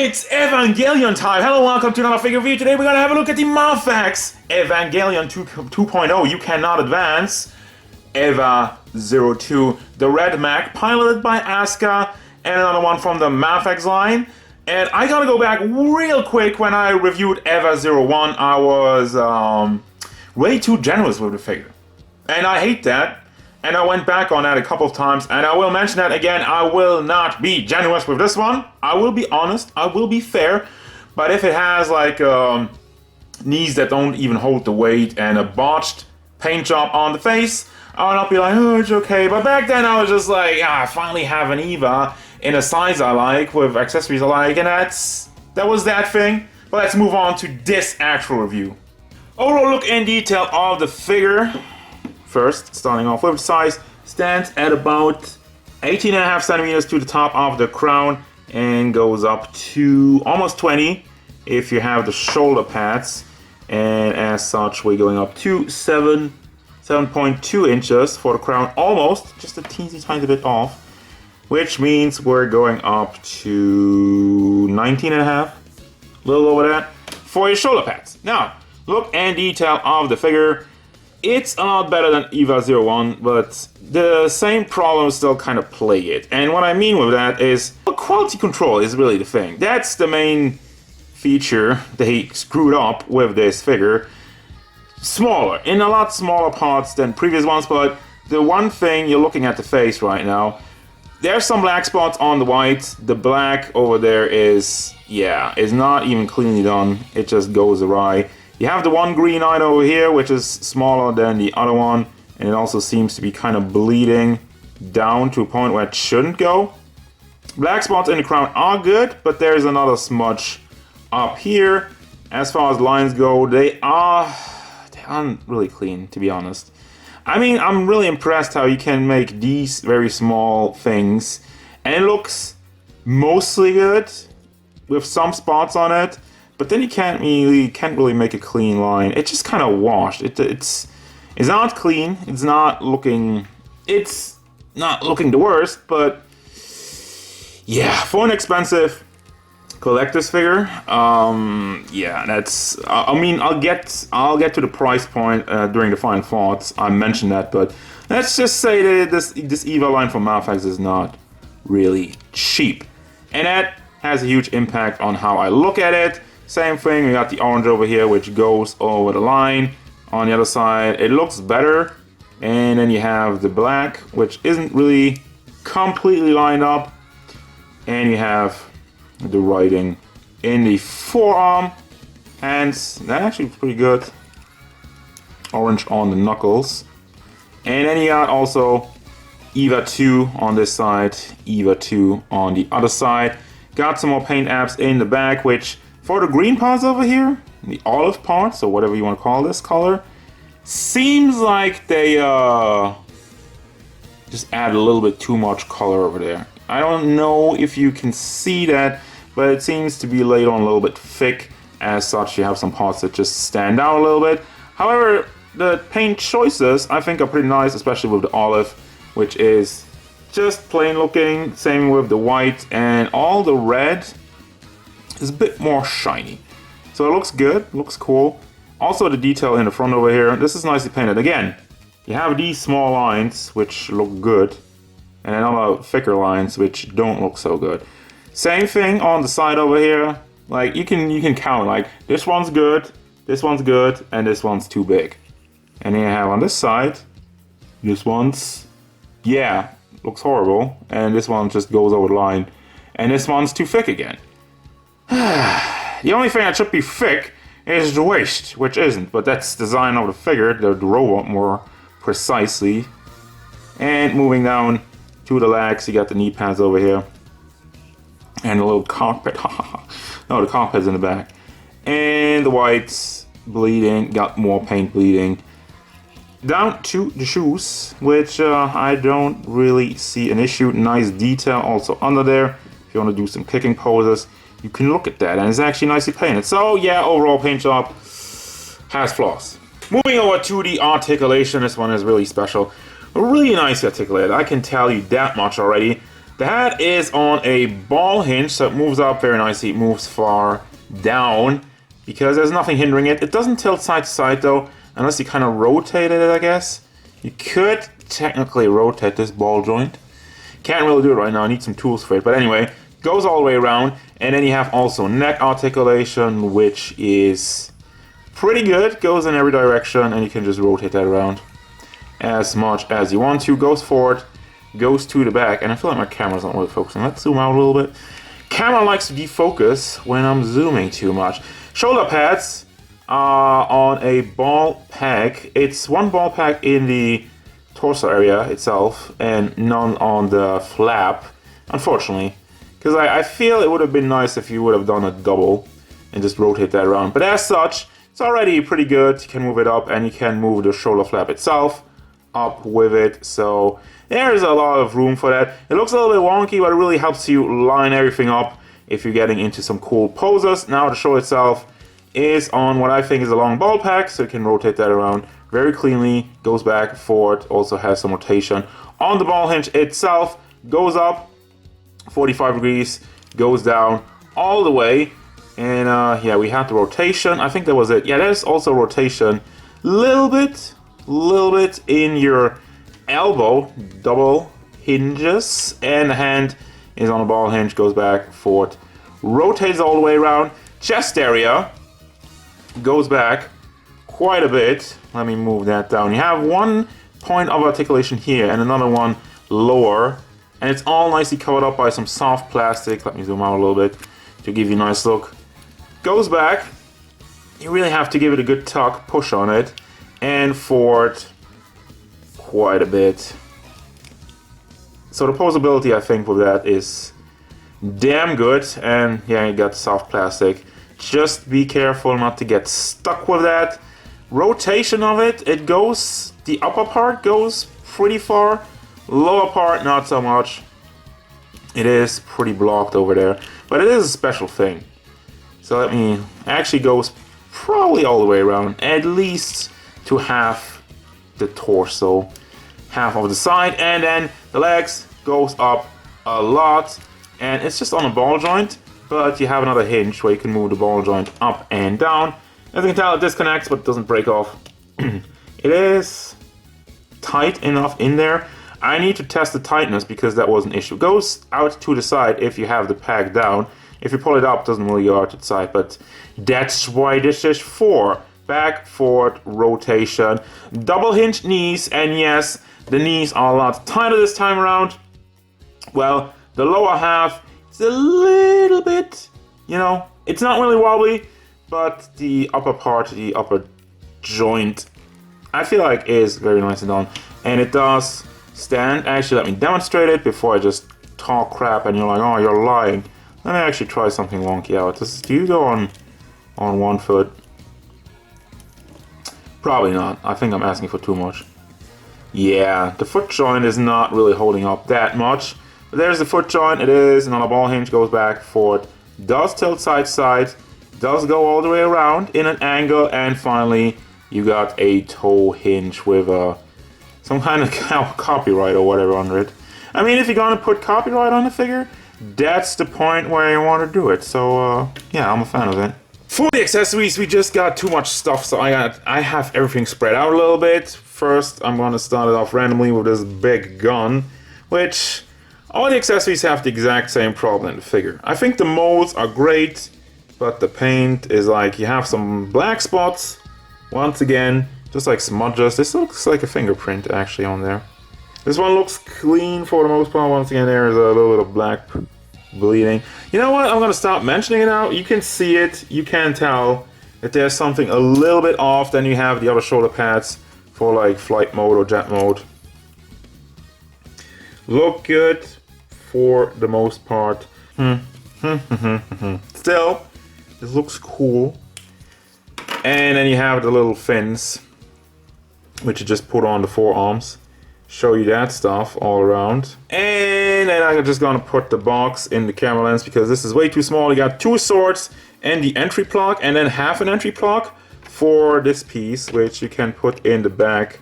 It's Evangelion time! Hello, welcome to another figure review. Today we're gonna have a look at the Mafex Evangelion 2.0. You cannot advance. EVA 02. The red mech piloted by Asuka, and another one from the Mafex line. And I gotta go back real quick. When I reviewed EVA 01, I was way too generous with the figure. And I hate that. And I went back on that a couple of times, and I will mention that again. I will not be generous with this one. I will be honest, I will be fair, but if it has like knees that don't even hold the weight and a botched paint job on the face, I'll not be like, oh, it's okay. But back then I was just like, I finally have an EVA in a size I like, with accessories I like, and that was that thing. But let's move on to this actual review. Overall look in detail of the figure. First, starting off with size, stands at about 18.5 centimeters to the top of the crown and goes up to almost 20 if you have the shoulder pads, and as such we're going up to 7.2 inches for the crown, almost, just a teensy tiny bit off, which means we're going up to 19.5, a little over that, for your shoulder pads. Now, look and detail of the figure. It's a lot better than EVA 01, but the same problems still kind of plague it. And what I mean with that is, quality control is really the thing. That's the main feature they screwed up with this figure. Smaller, in a lot smaller parts than previous ones, but the one thing, you're looking at the face right now, there's some black spots on the white. The black over there is not even cleanly done. It just goes awry. You have the one green eye over here, which is smaller than the other one, and it also seems to be kind of bleeding down to a point where it shouldn't go. Black spots in the crown are good, but there's another smudge up here. As far as lines go, they aren't really clean, to be honest. I mean, I'm really impressed how you can make these very small things, and it looks mostly good with some spots on it. But then you can't really make a clean line. It's just kind of washed. It's not clean. It's not looking the worst. But yeah, for an expensive collector's figure, that's. I mean, I'll get to the price point during the final thoughts. I mentioned that, but let's just say that this EVA line from Mafex is not really cheap, and that has a huge impact on how I look at it. Same thing, we got the orange over here, which goes over the line. On the other side, it looks better. And then you have the black, which isn't really completely lined up. And you have the writing in the forearm. Hands, that actually looks pretty good. Orange on the knuckles. And then you got also EVA 2 on this side, EVA 2 on the other side. Got some more paint apps in the back, which for the green parts over here, the olive parts, or whatever you want to call this color, seems like they just add a little bit too much color over there. I don't know if you can see that, but it seems to be laid on a little bit thick. As such, you have some parts that just stand out a little bit. However, the paint choices I think are pretty nice, especially with the olive, which is just plain looking. Same with the white, and all the red is a bit more shiny. So it looks good, looks cool. Also the detail in the front over here, this is nicely painted. Again, you have these small lines which look good, and then other thicker lines which don't look so good. Same thing on the side over here. Like you can count, like this one's good, and this one's too big. And then you have on this side, this one's, looks horrible, and this one just goes over the line, and this one's too thick again. The only thing that should be thick is the waist, which isn't, but that's the design of the figure, the robot more precisely. And moving down to the legs, you got the knee pads over here. And a little cockpit, no, the cockpit's in the back. And the whites bleeding, got more paint bleeding. Down to the shoes, which I don't really see an issue. Nice detail also under there. If you want to do some kicking poses, you can look at that, and it's actually nicely painted. So yeah, overall paint job has flaws. Moving over to the articulation, this one is really special. Really nicely articulated, I can tell you that much already. The head is on a ball hinge, so it moves up very nicely. It moves far down because there's nothing hindering it. It doesn't tilt side to side though, unless you kind of rotate it, I guess. You could technically rotate this ball joint. Can't really do it right now, I need some tools for it. But anyway, goes all the way around. And then you have also neck articulation, which is pretty good. Goes in every direction, and you can just rotate that around as much as you want to. Goes forward, goes to the back, and I feel like my camera's not really focusing. Let's zoom out a little bit. Camera likes to defocus when I'm zooming too much. Shoulder pads are on a ball peg. It's one ball peg in the torso area itself, and none on the flap, unfortunately. Because I feel it would have been nice if you would have done a double and just rotate that around. But as such, it's already pretty good. You can move it up, and you can move the shoulder flap itself up with it. So there's a lot of room for that. It looks a little bit wonky, but it really helps you line everything up if you're getting into some cool poses. Now the show itself is on what I think is a long ball pack, so you can rotate that around very cleanly. Goes back, forward, also has some rotation. On the ball hinge itself, goes up 45 degrees, goes down all the way. And yeah, we had the rotation. I think that was it. Yeah, there's also rotation. Little bit in your elbow, double hinges, and the hand is on the ball hinge, goes back, forward, rotates all the way around. Chest area goes back quite a bit. Let me move that down. You have one point of articulation here and another one lower, and it's all nicely covered up by some soft plastic. Let me zoom out a little bit to give you a nice look. Goes back. You really have to give it a good tuck, push on it, and forward quite a bit. So the posability, I think, with that is damn good. And yeah, you got soft plastic. Just be careful not to get stuck with that. Rotation of it, it goes, the upper part goes pretty far, lower part not so much. It is pretty blocked over there, but it is a special thing. So let me, actually goes probably all the way around, at least to half the torso, half of the side, and then the legs goes up a lot, and it's just on a ball joint, but you have another hinge where you can move the ball joint up and down. As you can tell, it disconnects, but it doesn't break off. It is tight enough in there. I need to test the tightness because that was an issue. It goes out to the side if you have the peg down. If you pull it up, it doesn't really go out to the side, but that's why this is for. Back, forward, rotation, double hinge knees, and yes, the knees are a lot tighter this time around. Well, the lower half is a little bit, you know, it's not really wobbly, but the upper part, the upper joint, I feel like is very nicely done. And it does stand. Actually, let me demonstrate it before I just talk crap and you're like, oh, you're lying. Let me actually try something wonky out. Do you go on one foot? Probably not. I think I'm asking for too much. Yeah, the foot joint is not really holding up that much. But there's the foot joint. It is, and on a ball hinge, goes back, forward, does tilt side to side, does go all the way around in an angle, and finally you got a toe hinge with some kind of copyright or whatever under it. I mean, if you're gonna put copyright on the figure, that's the point where you want to do it. So yeah, I'm a fan of it. For the accessories, we just got too much stuff, so I have everything spread out a little bit. First, I'm gonna start it off randomly with this big gun, which all the accessories have the exact same problem in the figure. I think the molds are great, but the paint is like, you have some black spots, once again, just like smudges. This looks like a fingerprint actually on there. This one looks clean for the most part. Once again, there's a little bit of black bleeding. You know what? I'm gonna stop mentioning it now. You can see it. You can tell that there's something a little bit off. Then you have the other shoulder pads for like flight mode or jet mode. Look good for the most part. Still, this looks cool. And then you have the little fins, which you just put on the forearms. Show you that stuff all around. And then I'm just gonna put the box in the camera lens because this is way too small. You got two swords and the entry plug, and then half an entry plug for this piece, which you can put in the back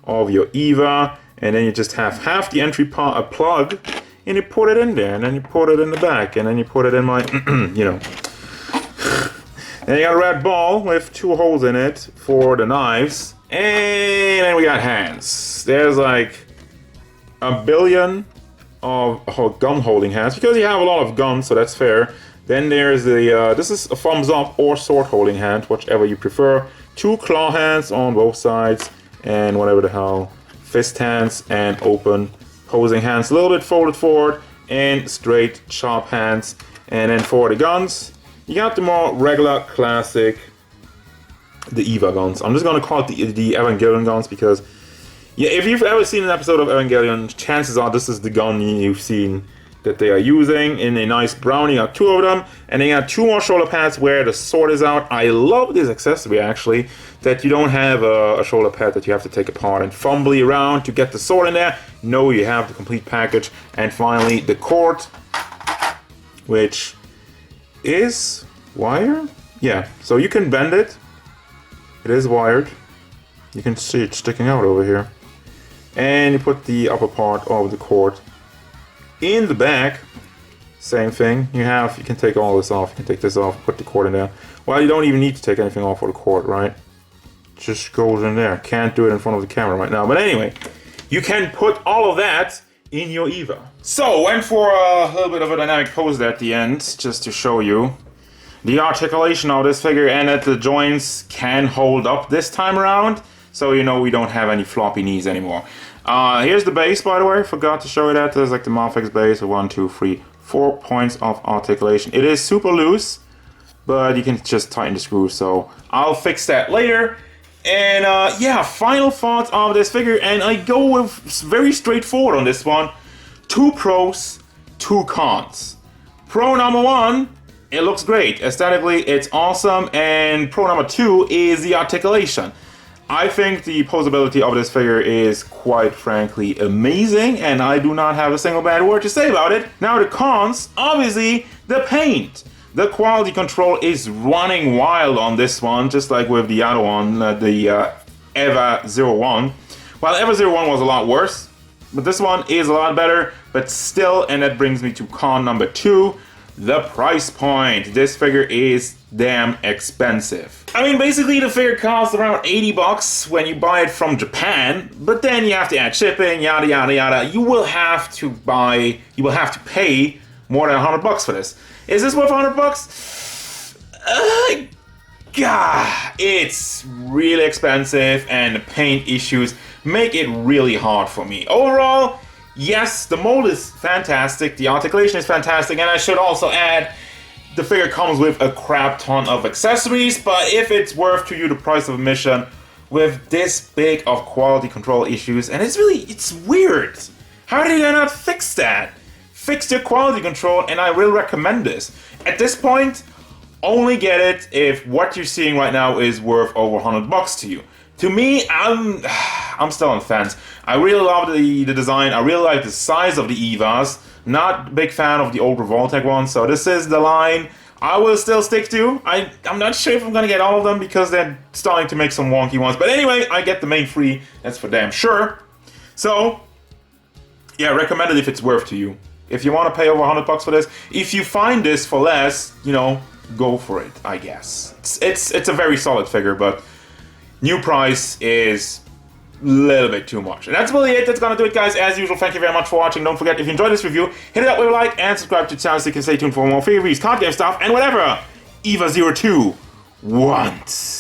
of your EVA. And then you just have half the entry plug and you put it in there, and then you put it in the back, and then you put it in my, you know. Then you got a red ball with 2 holes in it for the knives, and then we got hands. There's like a billion of gun holding hands, because you have a lot of guns, so that's fair. Then there's the, this is a thumbs up or sword holding hand, whichever you prefer. 2 claw hands on both sides, and whatever the hell, fist hands and open posing hands. A little bit folded forward, and straight chop hands. And then for the guns, you got the more regular, classic, the EVA guns. I'm just gonna call it the Evangelion guns, because yeah, if you've ever seen an episode of Evangelion, chances are this is the gun you've seen that they are using in a nice brown. You got 2 of them, and then you got 2 more shoulder pads where the sword is out. I love this accessory, actually, that you don't have a shoulder pad that you have to take apart and fumble around to get the sword in there. No, you have the complete package. And finally, the cord, which is wire. Yeah, so you can bend it. It is wired. You can see it sticking out over here. And you put the upper part of the cord in the back. Same thing. You can take all this off. You can take this off, put the cord in there. Well, you don't even need to take anything off for the cord, right? Just goes in there. Can't do it in front of the camera right now. But anyway, you can put all of that in your EVA. So, went for a little bit of a dynamic pose there at the end, just to show you the articulation of this figure, and that the joints can hold up this time around. So you know we don't have any floppy knees anymore. Here's the base, by the way. Forgot to show you that. There's like the Mafex base with 1, 2, 3, 4 points of articulation. It is super loose, but you can just tighten the screws. So I'll fix that later. And yeah, final thoughts on this figure. And I go with very straightforward on this one. 2 pros, 2 cons. Pro number 1, it looks great. Aesthetically, it's awesome. And pro number 2 is the articulation. I think the posability of this figure is quite frankly amazing, and I do not have a single bad word to say about it. Now the cons, obviously the paint. The quality control is running wild on this one, just like with the other one, the EVA 01. Well, EVA 01 was a lot worse, but this one is a lot better, but still, and that brings me to con number 2, the price point. This figure is damn expensive. I mean, basically the figure costs around 80 bucks when you buy it from Japan, but then you have to add shipping, yada yada yada. You will have to pay more than 100 bucks for this. Is this worth 100 bucks? God, it's really expensive, and the paint issues make it really hard for me. Overall, yes, the mold is fantastic, the articulation is fantastic, and I should also add, the figure comes with a crap ton of accessories, but if it's worth to you the price of admission with this big of quality control issues, and it's weird. How did they not fix that? Fix your quality control, and I will recommend this. At this point, only get it if what you're seeing right now is worth over 100 bucks to you. To me, I'm still on the fence. I really love the design. I really like the size of the EVAs. Not a big fan of the old Revoltech ones, so this is the line I will still stick to. I'm not sure if I'm gonna get all of them because they're starting to make some wonky ones. But anyway, I get the main 3. That's for damn sure. So, yeah, recommend it if it's worth to you. If you want to pay over 100 bucks for this, if you find this for less, you know, go for it, I guess. It's a very solid figure, but new price is a little bit too much. And that's really it. That's gonna do it, guys. As usual, thank you very much for watching. Don't forget, if you enjoyed this review, hit it up with a like and subscribe to the channel so you can stay tuned for more free reviews, card game stuff, and whatever EVA 02 wants.